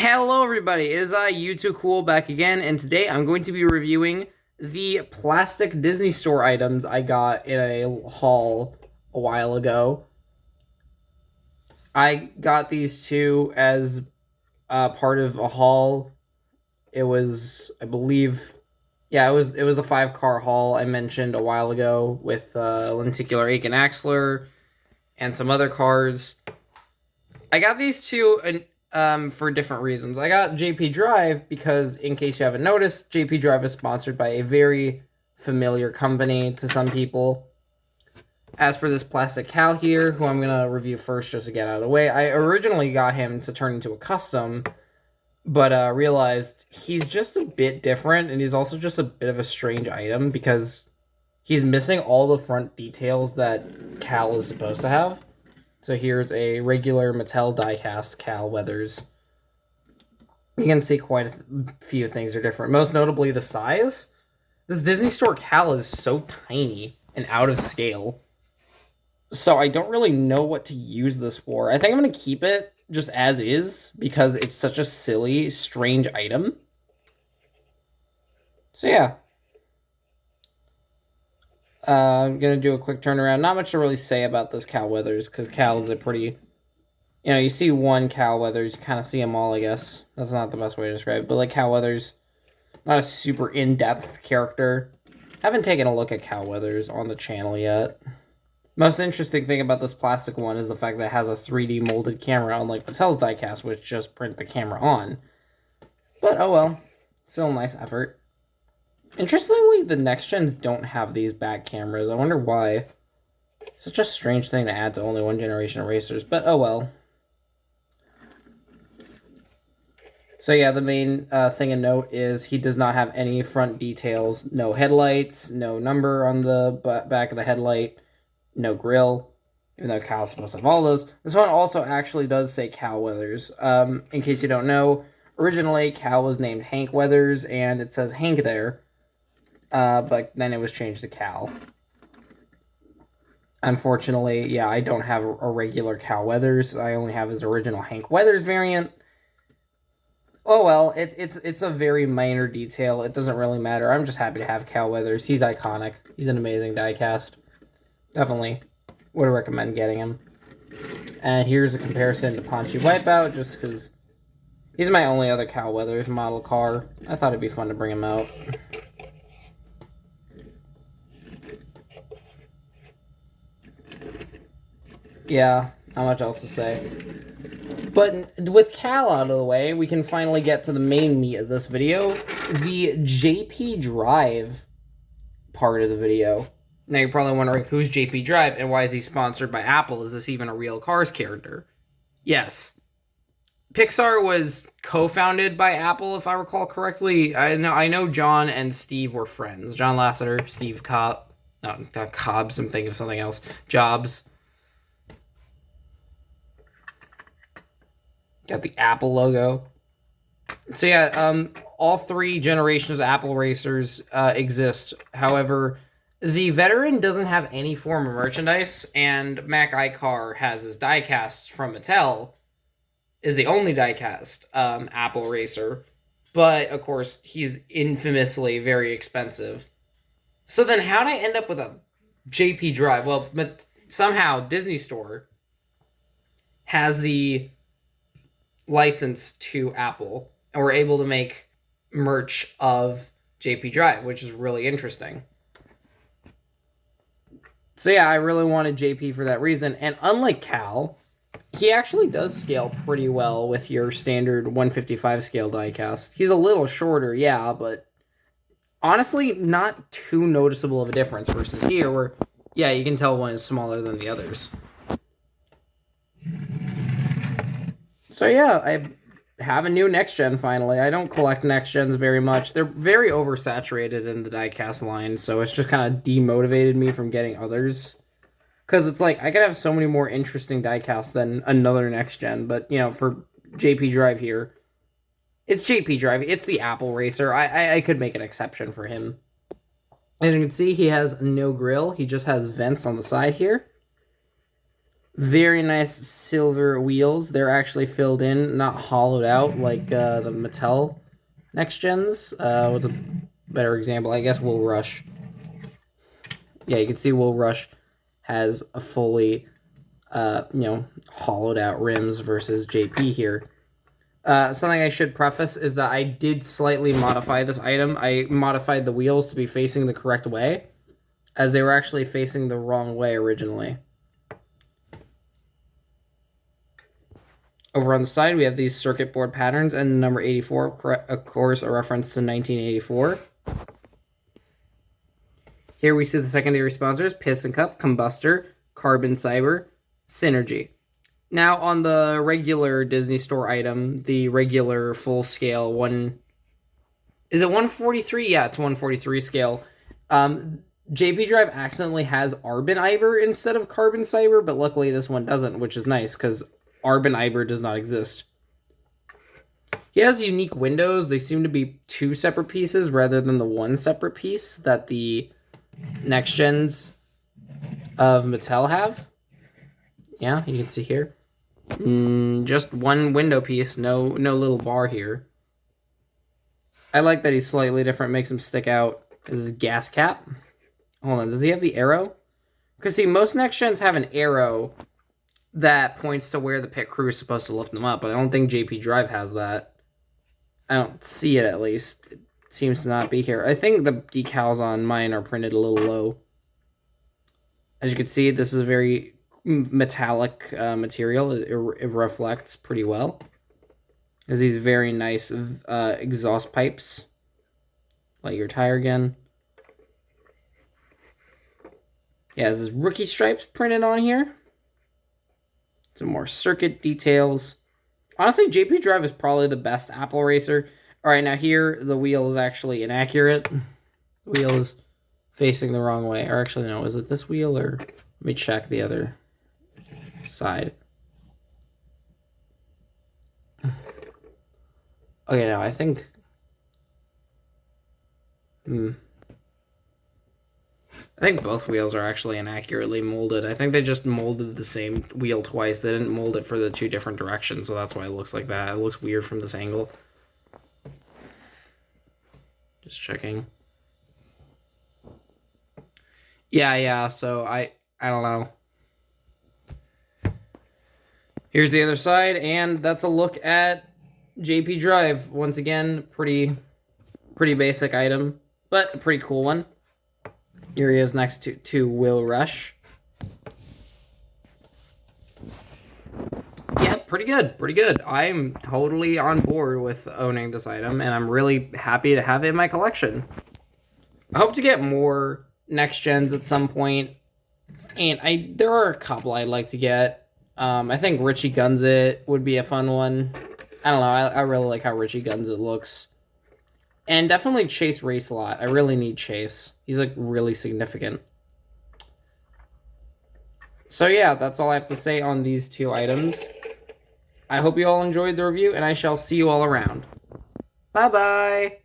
Hello everybody, it is U2Cool back again, and today I'm going to be reviewing the plastic Disney Store items I got in a haul a while ago. I got these two as part of a haul. It was, I believe, yeah, it was the 5-car haul I mentioned a while ago with Lenticular Aiken Axler and some other cars. I got these two for different reasons. I got JP Drive because, in case you haven't noticed, JP Drive is sponsored by a very familiar company to some people. As for this plastic Cal here, who I'm going to review first just to get out of the way, I originally got him to turn into a custom, but realized he's just a bit different, and he's also just a bit of a strange item because he's missing all the front details that Cal is supposed to have. So here's a regular Mattel diecast Cal Weathers. You can see quite a few things are different. Most notably the size. This Disney Store Cal is so tiny and out of scale. So I don't really know what to use this for. I think I'm going to keep it just as is because it's such a silly, strange item. So yeah. I'm going to do a quick turnaround. Not much to really say about this Cal Weathers because Cal is a pretty... you see one Cal Weathers, you kind of see them all, I guess. That's not the best way to describe it, but like Cal Weathers, not a super in-depth character. Haven't taken a look at Cal Weathers on the channel yet. Most interesting thing about this plastic one is the fact that it has a 3D molded camera, unlike Mattel's diecast, which just print the camera on. But oh well, still a nice effort. Interestingly, the next gens don't have these back cameras. I wonder why. Such a strange thing to add to only one generation of racers, but oh well. So yeah, the main thing to note is he does not have any front details. No headlights, no number on the back of the headlight, no grill, even though Cal's supposed to have all those. This one also actually does say Cal Weathers. In case you don't know, originally Cal was named Hank Weathers, and it says Hank there. But then it was changed to Cal. Unfortunately, yeah, I don't have a regular Cal Weathers. I only have his original Hank Weathers variant. Oh well, it's a very minor detail. It doesn't really matter. I'm just happy to have Cal Weathers. He's iconic. He's an amazing diecast. Definitely would recommend getting him. And here's a comparison to Ponchi Wipeout, just because he's my only other Cal Weathers model car. I thought it'd be fun to bring him out. Yeah, not much else to say. But with Cal out of the way, we can finally get to the main meat of this video, the JP Drive part of the video. Now you're probably wondering, who's JP Drive and why is he sponsored by Apple? Is this even a real Cars character? Yes. Pixar was co-founded by Apple, if I recall correctly. I know John and Steve were friends. John Lasseter, Steve Cobb. No, not Cobbs, I'm thinking of something else. Jobs. Got the Apple logo. So yeah, all three generations of Apple racers exist. However, the veteran doesn't have any form of merchandise, and Mac iCar has his diecast from Mattel, is the only diecast Apple racer. But, of course, he's infamously very expensive. So then how'd I end up with a JP Drive? Well, somehow Disney Store has the license to Apple, and we're able to make merch of JP Drive, which is really interesting. So yeah, I really wanted JP for that reason, and unlike Cal, he actually does scale pretty well with your standard 155 scale diecast. He's a little shorter, yeah, but honestly, not too noticeable of a difference versus here, where, yeah, you can tell one is smaller than the others. So yeah, I have a new next gen finally. I don't collect next gens very much. They're very oversaturated in the diecast line, so it's just kind of demotivated me from getting others. Because it's like, I could have so many more interesting diecasts than another next gen, but, for JP Drive here, it's JP Drive. It's the Apple racer. I could make an exception for him. As you can see, he has no grill. He just has vents on the side here. Very nice silver wheels. They're actually filled in, not hollowed out like the Mattel Next Gens. What's a better example? I guess Wool Rush. Yeah, you can see Wool Rush has a fully, hollowed out rims versus JP here. Something I should preface is that I did slightly modify this item. I modified the wheels to be facing the correct way, as they were actually facing the wrong way originally. Over on the side, we have these circuit board patterns, and number 84, of course, a reference to 1984. Here we see the secondary sponsors: Piston Cup, Combustor, Carbon Cyber, Synergy. Now, on the regular Disney Store item, the regular full-scale one... Is it 143? Yeah, it's 143 scale. JP Drive accidentally has Arbon Iber instead of Carbon Cyber, but luckily this one doesn't, which is nice, because Arbon Iber does not exist. He has unique windows. They seem to be two separate pieces rather than the one separate piece that the Next Gens of Mattel have. Yeah, you can see here. Just one window piece, no little bar here. I like that he's slightly different, makes him stick out. This is his gas cap. Hold on, does he have the arrow? Because see, most Next Gens have an arrow that points to where the pit crew is supposed to lift them up, but I don't think JP Drive has that. I don't see it, at least. It seems to not be here. I think the decals on mine are printed a little low. As you can see, this is a very metallic material. It reflects pretty well. There's these very nice exhaust pipes. Light your tire again. Yeah, there's rookie stripes printed on here. Some more circuit details. Honestly, JP Drive is probably the best Apple racer. All right, now here, the wheel is actually inaccurate. The wheel is facing the wrong way. Or actually, no, is it this wheel? Or let me check the other side. Okay, now I think... I think both wheels are actually inaccurately molded. I think they just molded the same wheel twice. They didn't mold it for the two different directions, so that's why it looks like that. It looks weird from this angle. Just checking. Yeah, so I don't know. Here's the other side, and that's a look at JP Drive. Once again, pretty basic item, but a pretty cool one. Here he is next to Will Rush. Yeah, pretty good. I'm totally on board with owning this item, and I'm really happy to have it in my collection. I hope to get more Next Gens at some point, and there are a couple I'd like to get. I think Richie Guns It would be a fun one. I don't know, I really like how Richie Guns It looks. And definitely Chase Race a lot. I really need Chase. He's like really significant. So yeah, that's all I have to say on these two items. I hope you all enjoyed the review, and I shall see you all around. Bye-bye!